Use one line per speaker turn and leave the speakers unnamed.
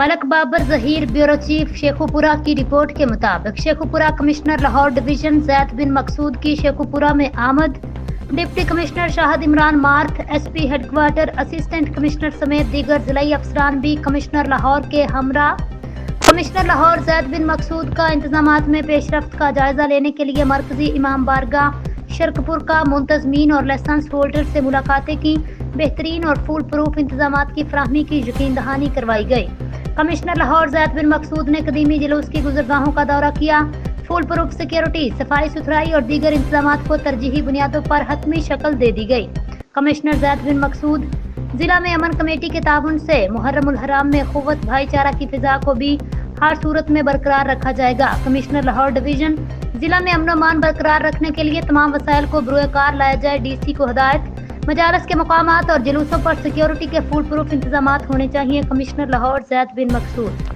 ملک Babar Zaheer bureau chief Sheikhupura کی report کے مطابق شیخوپورہ کمشنر لاہور ڈویژن زید بن مقصود کی شیخوپورہ میں آمد، ڈپٹی کمشنر شاہد عمران مارتھ، S P headquarter, assistant commissioner سمیت دیگر ضلعی افسران بھی کمشنر لاہور کے ہمراہ کمشنر لاہور زید بن مقصود کا انتظامات میں پیش رفت کا جائزہ لینے کے لیے مرکزی امام بارگاہ شرکپور کا منتظمین اور لائسنس ہولڈر سے ملاقاتیں کی، بہترین اور فول پروف انتظامات کی فراہمی کی یقین دہانی کروائی گئی۔ کمشنر لاہور زید بن مقصود نے قدیمی جلوس کی گزرگاہوں کا دورہ کیا، فول پروف سیکیورٹی، صفائی ستھرائی اور دیگر انتظامات کو ترجیحی بنیادوں پر حتمی شکل دے دی گئی۔ کمشنر زید بن مقصود ضلع میں امن کمیٹی کے تعاون سے محرم الحرام میں اخوت بھائی چارہ کی فضا کو بھی ہر صورت میں برقرار رکھا جائے گا۔ کمشنر لاہور ڈویژن ضلع میں امن و امان برقرار رکھنے کے لیے تمام وسائل کو بروئے کار لایا جائے، ڈی سی کو ہدایت۔ مجالس کے مقامات اور جلوسوں پر سیکیورٹی کے فول پروف انتظامات ہونے چاہیے، کمشنر لاہور زید بن مقصود۔